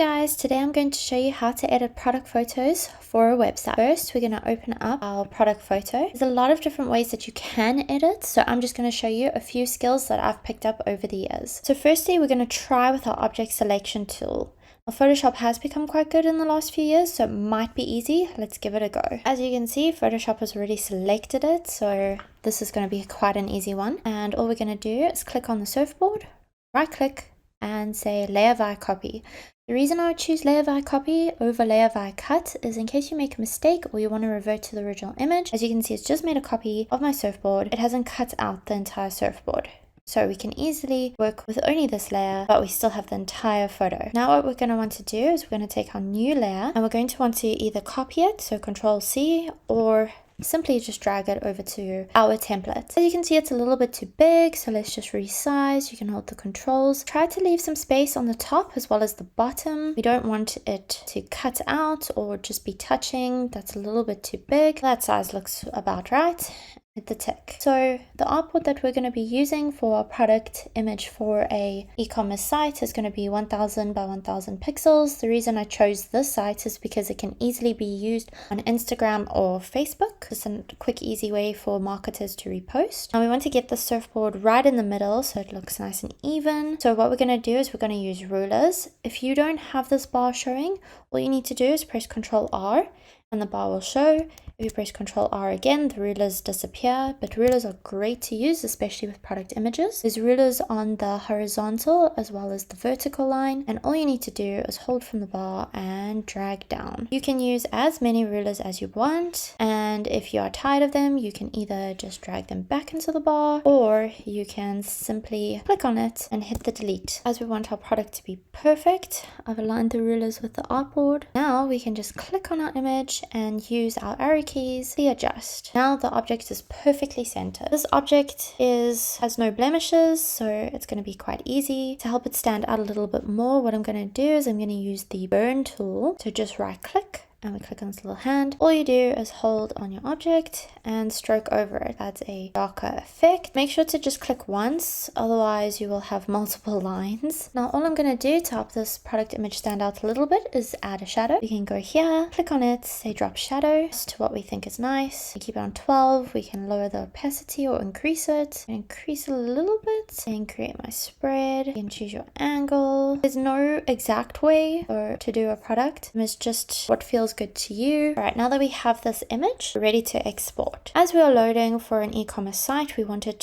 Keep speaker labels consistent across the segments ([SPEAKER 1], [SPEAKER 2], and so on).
[SPEAKER 1] guys, today I'm going to show you how to edit product photos for a website. First, we're going to open up our product photo. There's a lot of different ways that you can edit, so I'm just going to show you a few skills that I've picked up over the years. So firstly, we're going to try with our object selection tool. Now, Photoshop has become quite good in the last few years, so it might be easy. Let's give it a go. As you can see, Photoshop has already selected it, so this is going to be quite an easy one. And all we're going to do is click on the surfboard, right click, and say layer via copy. The reason I would choose layer via copy over layer via cut is in case you make a mistake or you want to revert to the original image. As you can see, it's just made a copy of my surfboard. It hasn't cut out the entire surfboard. So we can easily work with only this layer, but we still have the entire photo. Now what we're going to want to do is we're going to take our new layer and we're going to want to either copy it, so Control-C, or simply just drag it over to our template. As you can see, it's a little bit too big, so let's just resize. You can hold the controls. Try to leave some space on the top as well as the bottom. We don't want it to cut out or just be touching. That's a little bit too big. That size looks about right. Hit the tick. So the artboard that we're going to be using for our product image for a e-commerce site is going to be 1000 by 1000 pixels. The reason I chose this site is because it can easily be used on Instagram or Facebook. It's a quick, easy way for marketers to repost. Now we want to get the surfboard right in the middle so it looks nice and even. So what we're going to do is we're going to use rulers. If you don't have this bar showing, all you need to do is press Ctrl R and the bar will show. If you press Ctrl R again, the rulers disappear, but rulers are great to use, especially with product images. There's rulers on the horizontal as well as the vertical line, and all you need to do is hold from the bar and drag down. You can use as many rulers as you want, and if you are tired of them, you can either just drag them back into the bar, or you can simply click on it and hit the delete. As we want our product to be perfect, I've aligned the rulers with the artboard. Now we can just click on our image and use our arrow keys to adjust. Now the object is perfectly centered. This object has no blemishes, so it's going to be quite easy. To help it stand out a little bit more, what I'm going to do is I'm going to use the burn tool. So just right click and we click on this little hand. All you do is hold on your object and stroke over it. That's a darker effect. Make sure to just click once, otherwise you will have multiple lines. Now all I'm going to do to help this product image stand out a little bit is add a shadow. We can go here, click on it, say drop shadow to what we think is nice. We keep it on 12. We can lower the opacity or increase it. Increase it a little bit and create my spread. You can choose your angle. There's no exact way to do a product. It's just what feels good to you. All right, now that we have this image, we're ready to export. As we are loading for an e-commerce site, we want our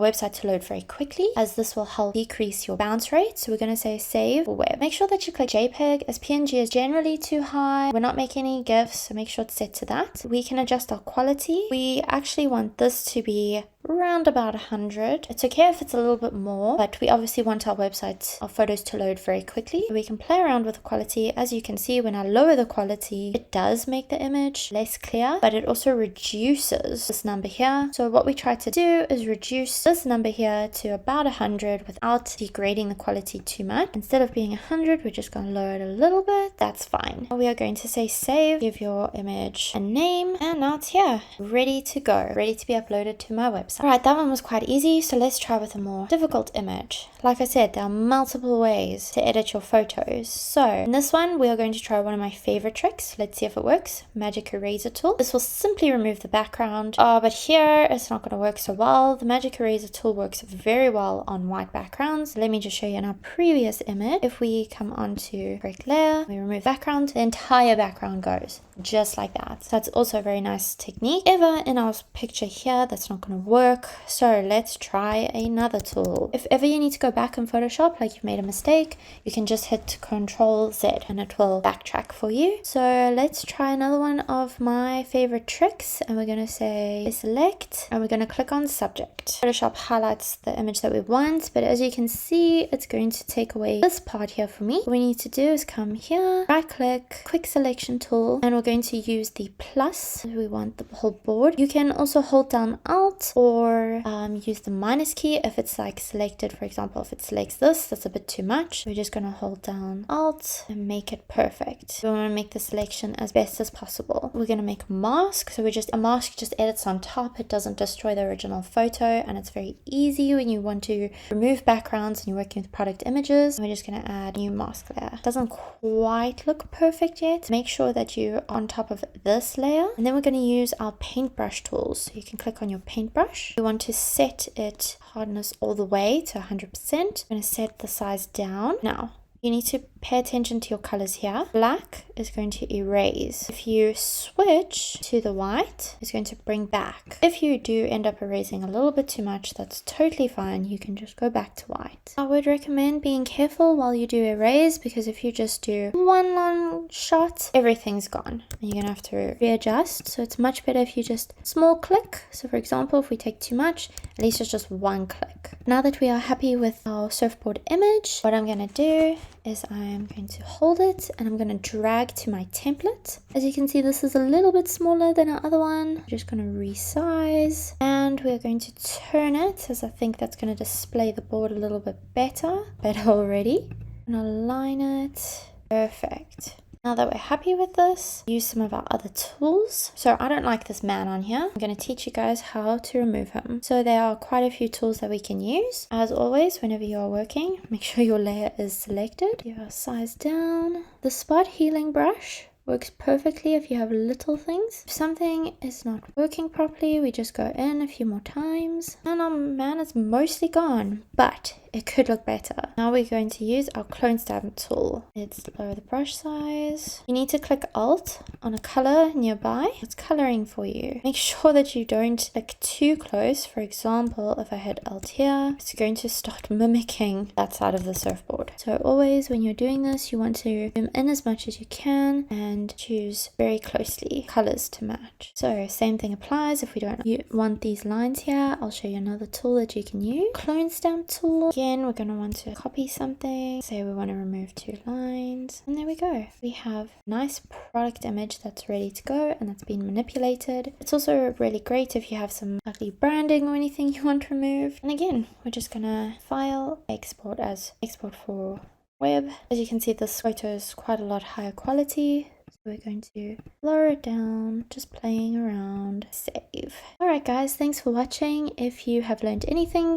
[SPEAKER 1] website to load very quickly, as this will help decrease your bounce rate. So we're going to say save for web. Make sure that you click JPEG, as PNG is generally too high. We're not making any GIFs, so make sure it's set to that. We can adjust our quality. We actually want this to be around about 100. It's okay if it's a little bit more, but we obviously want our photos to load very quickly. We can play around with the quality. As you can see, when I lower the quality, it does make the image less clear, but it also reduces this number here. So what we try to do is reduce this number here to about 100 without degrading the quality too much. Instead of being 100, we're just going to lower it a little bit. That's fine. We are going to say save, give your image a name, and now it's here, ready to go, ready to be uploaded to my website. Alright, that one was quite easy, so let's try with a more difficult image. Like I said, there are multiple ways to edit your photos. So in this one, we are going to try one of my favorite tricks. Let's see if it works. Magic Eraser tool. This will simply remove the background. But here it's not going to work so well. The Magic Eraser tool works very well on white backgrounds. Let me just show you in our previous image. If we come onto correct layer, we remove background, the entire background goes just like that. So that's also a very nice technique. However, in our picture here, that's not going to work. So let's try another tool. If ever you need to go back in Photoshop, like you've made a mistake, you can just hit Ctrl-Z and it will backtrack for you. So let's try another one of my favorite tricks, and we're going to say select, and we're going to click on subject. Photoshop highlights the image that we want, but as you can see, it's going to take away this part here for me. What we need to do is come here, right click, quick selection tool, and we're going to use the plus. We want the whole board. You can also hold down Alt or or use the minus key if it's like selected. For example, if it selects this, that's a bit too much. We're just going to hold down Alt and make it perfect. We want to make the selection as best as possible. We're going to make a mask. So a mask just edits on top. It doesn't destroy the original photo, and it's very easy when you want to remove backgrounds and you're working with product images. We're just going to add new mask layer. It doesn't quite look perfect yet. Make sure that you're on top of this layer, and then we're going to use our paintbrush tools. So you can click on your paintbrush. You want to set it hardness all the way to 100%. I'm going to set the size down. Now you need to pay attention to your colors here. Black is going to erase. If you switch to the white, it's going to bring back. If you do end up erasing a little bit too much, that's totally fine. You can just go back to white. I would recommend being careful while you do erase, because if you just do one long shot, everything's gone. And you're going to have to readjust. So it's much better if you just small click. So for example, if we take too much, at least it's just one click. Now that we are happy with our surfboard image, what I'm going to do is I'm going to hold it and I'm going to drag to my template. As you can see, this is a little bit smaller than our other one. I'm just going to resize, and we're going to turn it, as I think that's going to display the board a little bit better already. And align it. Perfect. Now that we're happy with this, use some of our other tools. So I don't like this man on here. I'm going to teach you guys how to remove him. So there are quite a few tools that we can use. As always, whenever you are working, make sure your layer is selected. Give our size down. The spot healing brush works perfectly if you have little things. If something is not working properly, we just go in a few more times and our man is mostly gone, but it could look better. Now we're going to use our clone stamp tool. Let's lower the brush size. You need to click Alt on a color nearby. It's coloring for you. Make sure that you don't click too close. For example, if I hit Alt here, it's going to start mimicking that side of the surfboard. So always when you're doing this, you want to zoom in as much as you can and choose very closely colors to match. So same thing applies if we don't want these lines here. I'll show you another tool that you can use. Clone stamp tool. Again, we're going to want to copy something. Say we want to remove 2 lines. And there we go. We have a nice product image that's ready to go and that's been manipulated. It's also really great if you have some ugly branding or anything you want removed. And again, we're just going to file, export as export for web. As you can see, this photo is quite a lot higher quality. We're going to lower it down, just playing around, save. Alright guys, thanks for watching. If you have learned anything,